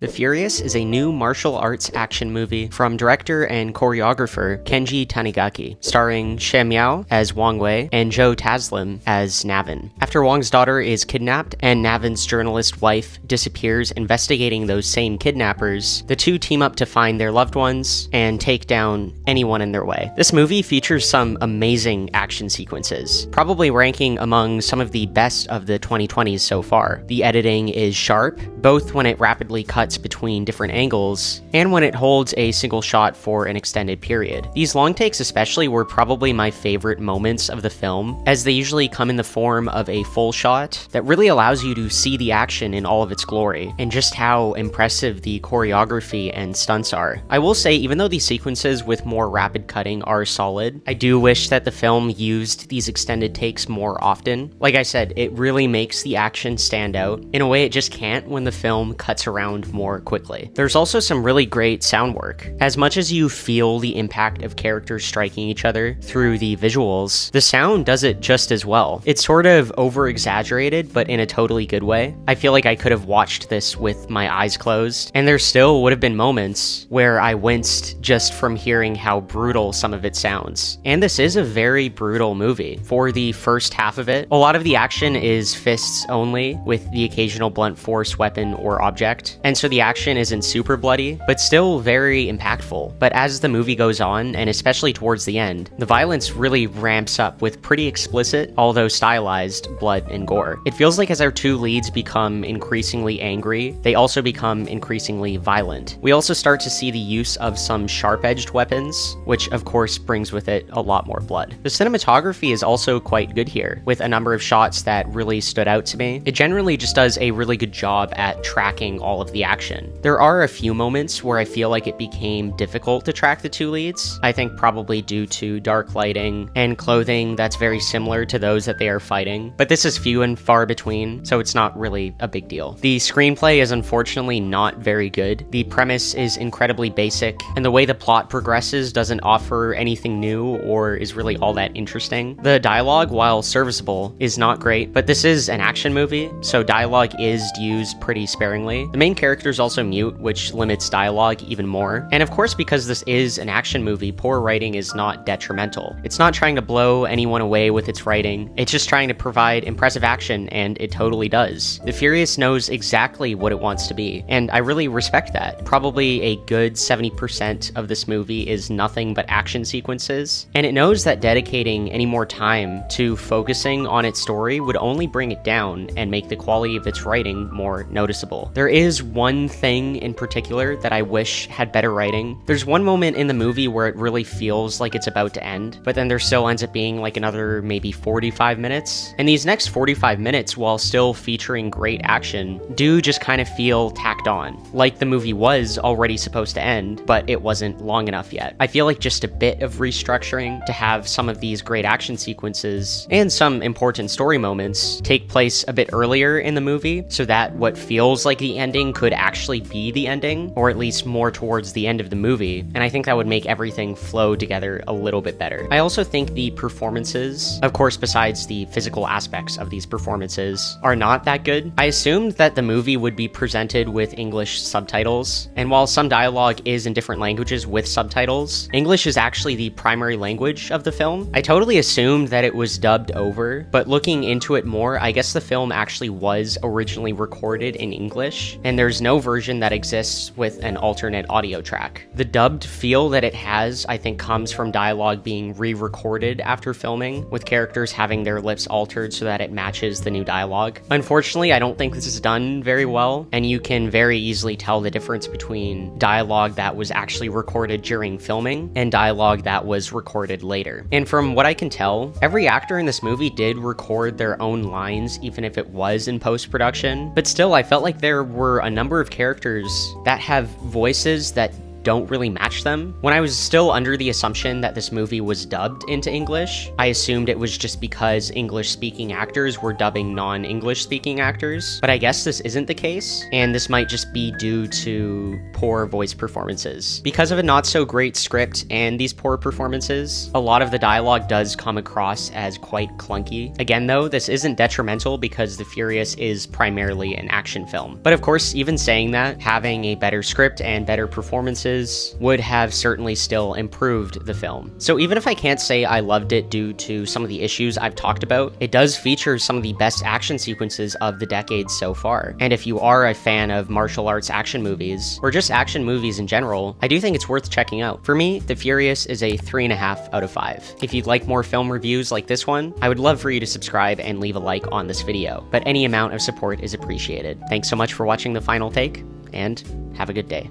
The Furious is a new martial arts action movie from director and choreographer Kenji Tanigaki, starring She Miao as Wang Wei and Joe Taslim as Navin. After Wang's daughter is kidnapped and Navin's journalist wife disappears investigating those same kidnappers, the two team up to find their loved ones and take down anyone in their way. This movie features some amazing action sequences, probably ranking among some of the best of the 2020s so far. The editing is sharp, both when it rapidly cuts between different angles and when it holds a single shot for an extended period. These long takes especially were probably my favorite moments of the film, as they usually come in the form of a full shot that really allows you to see the action in all of its glory, and just how impressive the choreography and stunts are. I will say, even though these sequences with more rapid cutting are solid, I do wish that the film used these extended takes more often. Like I said, it really makes the action stand out in a way it just can't when the film cuts around more quickly. There's also some really great sound work. As much as you feel the impact of characters striking each other through the visuals, the sound does it just as well. It's sort of over-exaggerated, but in a totally good way. I feel like I could have watched this with my eyes closed, and there still would have been moments where I winced just from hearing how brutal some of it sounds. And this is a very brutal movie. For the first half of it, a lot of the action is fists only, with the occasional blunt force weapon or object, and so the action isn't super bloody, but still very impactful. But as the movie goes on, and especially towards the end, the violence really ramps up with pretty explicit, although stylized, blood and gore. It feels like as our two leads become increasingly angry, they also become increasingly violent. We also start to see the use of some sharp-edged weapons, which of course brings with it a lot more blood. The cinematography is also quite good here, with a number of shots that really stood out to me. It generally just does a really good job at tracking all of the action. There are a few moments where I feel like it became difficult to track the two leads, I think probably due to dark lighting and clothing that's very similar to those that they are fighting, but this is few and far between, so it's not really a big deal. The screenplay is unfortunately not very good. The premise is incredibly basic, and the way the plot progresses doesn't offer anything new or is really all that interesting. The dialogue, while serviceable, is not great, but this is an action movie, so dialogue is used pretty sparingly. The main character is also mute, which limits dialogue even more. And of course, because this is an action movie, poor writing is not detrimental. It's not trying to blow anyone away with its writing, it's just trying to provide impressive action, and it totally does. The Furious knows exactly what it wants to be, and I really respect that. Probably a good 70% of this movie is nothing but action sequences, and it knows that dedicating any more time to focusing on its story would only bring it down and make the quality of its writing more noticeable. There is one thing in particular that I wish had better writing. There's one moment in the movie where it really feels like it's about to end, but then there still ends up being like another maybe 45 minutes. And these next 45 minutes, while still featuring great action, do just kind of feel tacked on. Like the movie was already supposed to end, but it wasn't long enough yet. I feel like just a bit of restructuring to have some of these great action sequences and some important story moments take place a bit earlier in the movie, so that what feels like the ending could actually be the ending, or at least more towards the end of the movie, and I think that would make everything flow together a little bit better. I also think the performances, of course besides the physical aspects of these performances, are not that good. I assumed that the movie would be presented with English subtitles, and while some dialogue is in different languages with subtitles, English is actually the primary language of the film. I totally assumed that it was dubbed over, but looking into it more, I guess the film actually was originally recorded in English, and there's no version that exists with an alternate audio track. The dubbed feel that it has, I think, comes from dialogue being re-recorded after filming, with characters having their lips altered so that it matches the new dialogue. Unfortunately, I don't think this is done very well, and you can very easily tell the difference between dialogue that was actually recorded during filming and dialogue that was recorded later. And from what I can tell, every actor in this movie did record their own lines, even if it was in post-production, but still I felt like there were a number of characters that have voices that don't really match them. When I was still under the assumption that this movie was dubbed into English, I assumed it was just because English-speaking actors were dubbing non-English-speaking actors, but I guess this isn't the case, and this might just be due to poor voice performances. Because of a not-so-great script and these poor performances, a lot of the dialogue does come across as quite clunky. Again though, this isn't detrimental because The Furious is primarily an action film. But of course, even saying that, having a better script and better performances would have certainly still improved the film. So even if I can't say I loved it due to some of the issues I've talked about, it does feature some of the best action sequences of the decade so far. And if you are a fan of martial arts action movies, or just action movies in general, I do think it's worth checking out. For me, The Furious is a 3.5 out of 5. If you'd like more film reviews like this one, I would love for you to subscribe and leave a like on this video, but any amount of support is appreciated. Thanks so much for watching The Final Take, and have a good day.